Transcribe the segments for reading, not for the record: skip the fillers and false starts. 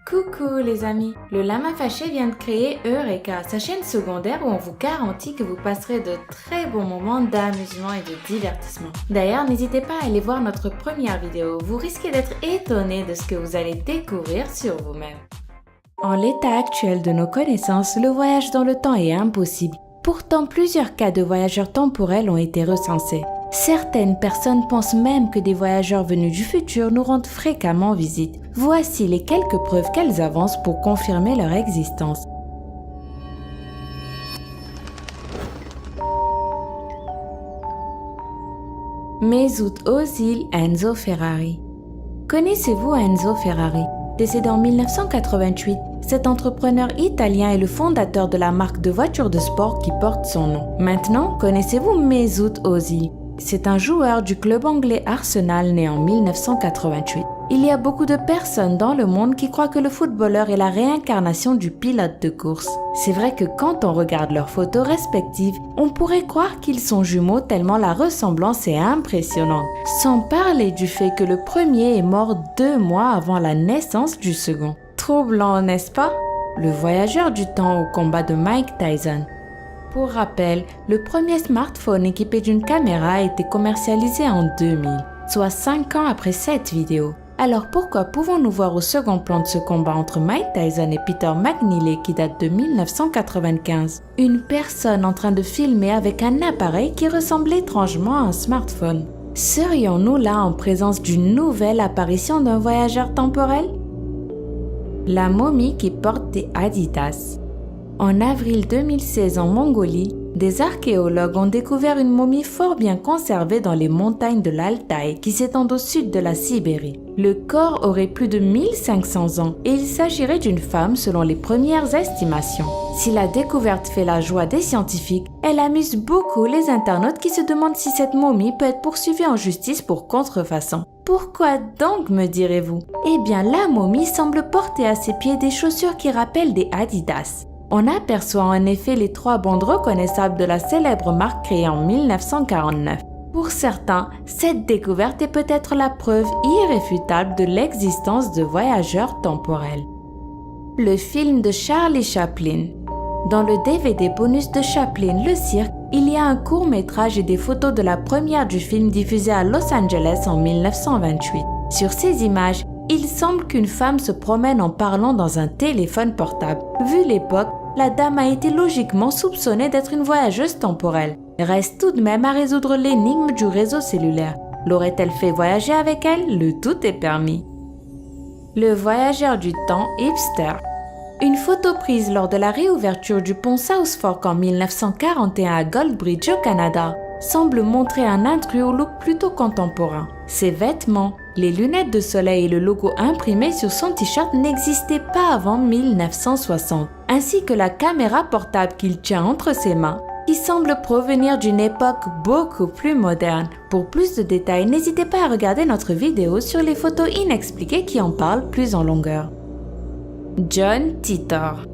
Coucou les amis, le Lama Fâché vient de créer Eureka, sa chaîne secondaire où on vous garantit que vous passerez de très bons moments d'amusement et de divertissement. D'ailleurs, n'hésitez pas à aller voir notre première vidéo, vous risquez d'être étonnés de ce que vous allez découvrir sur vous-même. En l'état actuel de nos connaissances, le voyage dans le temps est impossible. Pourtant, plusieurs cas de voyageurs temporels ont été recensés. Certaines personnes pensent même que des voyageurs venus du futur nous rendent fréquemment visite. Voici les quelques preuves qu'elles avancent pour confirmer leur existence. Mesut Özil Enzo Ferrari. Connaissez-vous Enzo Ferrari? Décédé en 1988, cet entrepreneur italien est le fondateur de la marque de voitures de sport qui porte son nom. Maintenant, connaissez-vous Mesut Özil? C'est un joueur du club anglais Arsenal né en 1988. Il y a beaucoup de personnes dans le monde qui croient que le footballeur est la réincarnation du pilote de course. C'est vrai que quand on regarde leurs photos respectives, on pourrait croire qu'ils sont jumeaux tellement la ressemblance est impressionnante. Sans parler du fait que le premier est mort 2 mois avant la naissance du second. Troublant, n'est-ce pas? Le voyageur du temps au combat de Mike Tyson. Pour rappel, le premier smartphone équipé d'une caméra a été commercialisé en 2000, soit 5 ans après cette vidéo. Alors pourquoi pouvons-nous voir au second plan de ce combat entre Mike Tyson et Peter McNeely qui date de 1995? Une personne en train de filmer avec un appareil qui ressemble étrangement à un smartphone. Serions-nous là en présence d'une nouvelle apparition d'un voyageur temporel? La momie qui porte des Adidas. En avril 2016 en Mongolie, des archéologues ont découvert une momie fort bien conservée dans les montagnes de l'Altaï qui s'étendent au sud de la Sibérie. Le corps aurait plus de 1500 ans et il s'agirait d'une femme selon les premières estimations. Si la découverte fait la joie des scientifiques, elle amuse beaucoup les internautes qui se demandent si cette momie peut être poursuivie en justice pour contrefaçon. Pourquoi donc, me direz-vous? Eh bien, la momie semble porter à ses pieds des chaussures qui rappellent des Adidas. On aperçoit en effet les 3 bandes reconnaissables de la célèbre marque créée en 1949. Pour certains, cette découverte est peut-être la preuve irréfutable de l'existence de voyageurs temporels. Le film de Charlie Chaplin. Dans le DVD bonus de Chaplin, le cirque, il y a un court-métrage et des photos de la première du film diffusée à Los Angeles en 1928. Sur ces images, il semble qu'une femme se promène en parlant dans un téléphone portable. Vu l'époque, la dame a été logiquement soupçonnée d'être une voyageuse temporelle. Reste tout de même à résoudre l'énigme du réseau cellulaire. L'aurait-elle fait voyager avec elle? Le tout est permis. Le voyageur du temps hipster. Une photo prise lors de la réouverture du pont South Fork en 1941 à Goldbridge au Canada semble montrer un intrus au look plutôt contemporain. Ses vêtements, les lunettes de soleil et le logo imprimé sur son t-shirt n'existaient pas avant 1960, ainsi que la caméra portable qu'il tient entre ses mains, qui semble provenir d'une époque beaucoup plus moderne. Pour plus de détails, n'hésitez pas à regarder notre vidéo sur les photos inexpliquées qui en parlent plus en longueur. John Titor.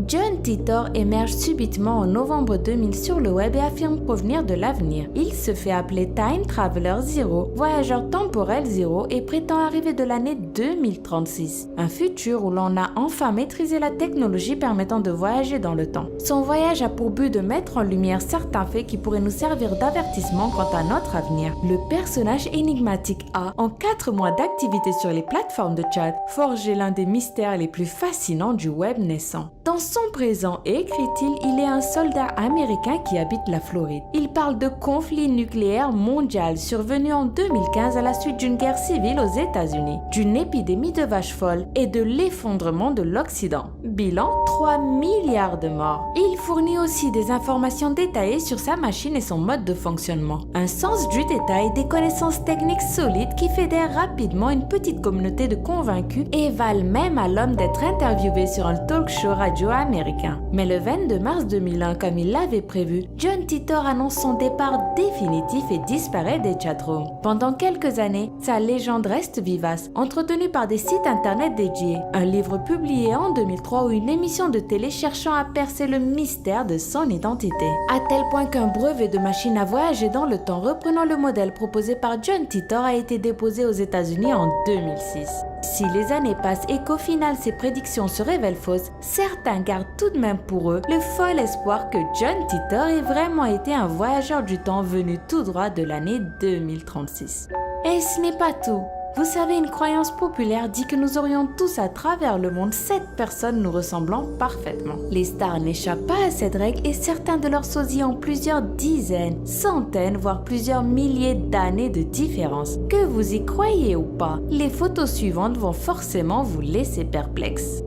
John Titor émerge subitement en novembre 2000 sur le web et affirme provenir de l'avenir. Il se fait appeler Time Traveler Zero, voyageur temporel Zero et prétend arriver de l'année 2036, un futur où l'on a enfin maîtrisé la technologie permettant de voyager dans le temps. Son voyage a pour but de mettre en lumière certains faits qui pourraient nous servir d'avertissement quant à notre avenir. Le personnage énigmatique a, en 4 mois d'activité sur les plateformes de chat, forgé l'un des mystères les plus fascinants du web naissant. Dans son présent, écrit-il, il est un soldat américain qui habite la Floride. Il parle de conflit nucléaire mondial survenu en 2015 à la suite d'une guerre civile aux États-Unis, d'une épidémie de vaches folles et de l'effondrement de l'Occident. Bilan, 3 milliards de morts. Il fournit aussi des informations détaillées sur sa machine et son mode de fonctionnement. Un sens du détail, des connaissances techniques solides qui fédèrent rapidement une petite communauté de convaincus et valent même à l'homme d'être interviewé sur un talk show radio américain. Mais le 22 mars 2001, comme il l'avait prévu, John Titor annonce son départ définitif et disparaît des chatrooms. Pendant quelques années, sa légende reste vivace, entretenue soutenue par des sites internet dédiés, un livre publié en 2003 ou une émission de télé cherchant à percer le mystère de son identité. À tel point qu'un brevet de machine à voyager dans le temps reprenant le modèle proposé par John Titor a été déposé aux États-Unis en 2006. Si les années passent et qu'au final ces prédictions se révèlent fausses, certains gardent tout de même pour eux le fol espoir que John Titor ait vraiment été un voyageur du temps venu tout droit de l'année 2036. Et ce n'est pas tout. Vous savez, une croyance populaire dit que nous aurions tous à travers le monde 7 personnes nous ressemblant parfaitement. Les stars n'échappent pas à cette règle et certains de leurs sosies ont plusieurs dizaines, centaines, voire plusieurs milliers d'années de différence. Que vous y croyez ou pas, les photos suivantes vont forcément vous laisser perplexe.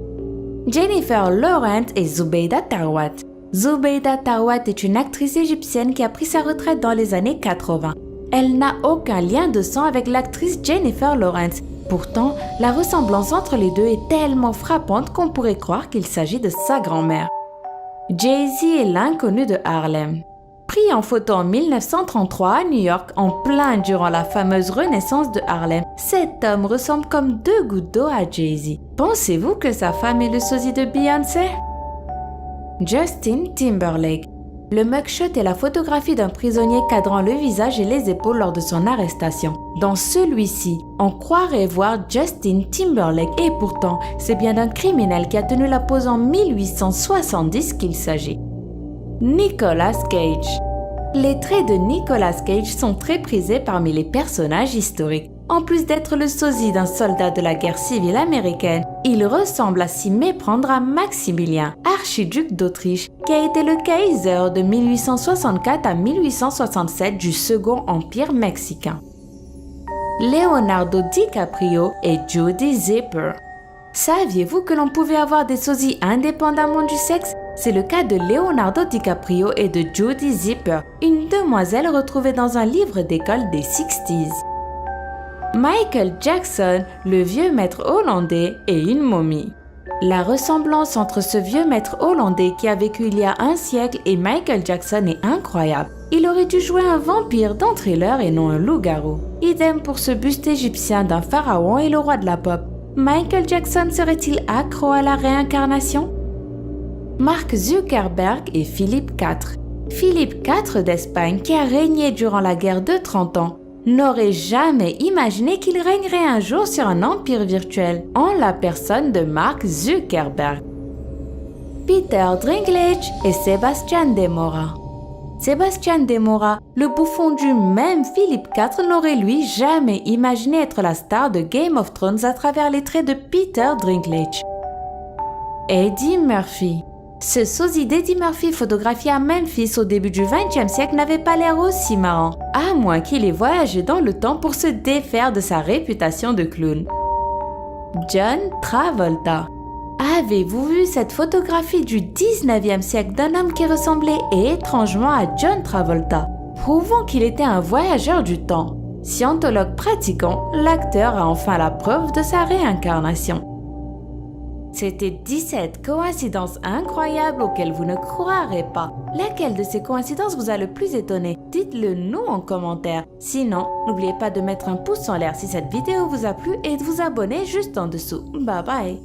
Jennifer Lawrence et Zubeida Tharwat. Zubeida Tharwat est une actrice égyptienne qui a pris sa retraite dans les années 80. Elle n'a aucun lien de sang avec l'actrice Jennifer Lawrence. Pourtant, la ressemblance entre les deux est tellement frappante qu'on pourrait croire qu'il s'agit de sa grand-mère. Jay-Z est l'inconnu de Harlem. Pris en photo en 1933 à New York, en plein durant la fameuse renaissance de Harlem, cet homme ressemble comme 2 gouttes d'eau à Jay-Z. Pensez-vous que sa femme est le sosie de Beyoncé? Justin Timberlake. Le mugshot est la photographie d'un prisonnier cadrant le visage et les épaules lors de son arrestation. Dans celui-ci, on croirait voir Justin Timberlake et pourtant, c'est bien d'un criminel qui a tenu la pose en 1870 qu'il s'agit. Nicolas Cage. Les traits de Nicolas Cage sont très prisés parmi les personnages historiques. En plus d'être le sosie d'un soldat de la guerre civile américaine, il ressemble à s'y méprendre à Maximilien, archiduc d'Autriche, qui a été le Kaiser de 1864 à 1867 du Second Empire mexicain. Leonardo DiCaprio et Jody Zipper. Saviez-vous que l'on pouvait avoir des sosies indépendamment du sexe? C'est le cas de Leonardo DiCaprio et de Jody Zipper, une demoiselle retrouvée dans un livre d'école des 60s. Michael Jackson, le vieux maître hollandais, et une momie. La ressemblance entre ce vieux maître hollandais qui a vécu il y a un siècle et Michael Jackson est incroyable. Il aurait dû jouer un vampire dans Thriller et non un loup-garou. Idem pour ce buste égyptien d'un pharaon et le roi de la pop. Michael Jackson serait-il accro à la réincarnation? Mark Zuckerberg et Philippe IV. Philippe IV d'Espagne, qui a régné durant la guerre de 30 ans, n'aurait jamais imaginé qu'il régnerait un jour sur un empire virtuel, en la personne de Mark Zuckerberg. Peter Dinklage et Sébastien Demora. Sébastien Demora, le bouffon du même Philippe IV, n'aurait lui jamais imaginé être la star de Game of Thrones à travers les traits de Peter Dinklage. Eddie Murphy. Ce sosie d'Eddie Murphy photographié à Memphis au début du XXe siècle n'avait pas l'air aussi marrant, à moins qu'il ait voyagé dans le temps pour se défaire de sa réputation de clown. John Travolta. Avez-vous vu cette photographie du 19e siècle d'un homme qui ressemblait étrangement à John Travolta, prouvant qu'il était un voyageur du temps? Scientologue pratiquant, l'acteur a enfin la preuve de sa réincarnation. C'était 17 coïncidences incroyables auxquelles vous ne croirez pas. Laquelle de ces coïncidences vous a le plus étonné? Dites-le nous en commentaire. Sinon, n'oubliez pas de mettre un pouce en l'air si cette vidéo vous a plu et de vous abonner juste en dessous. Bye bye!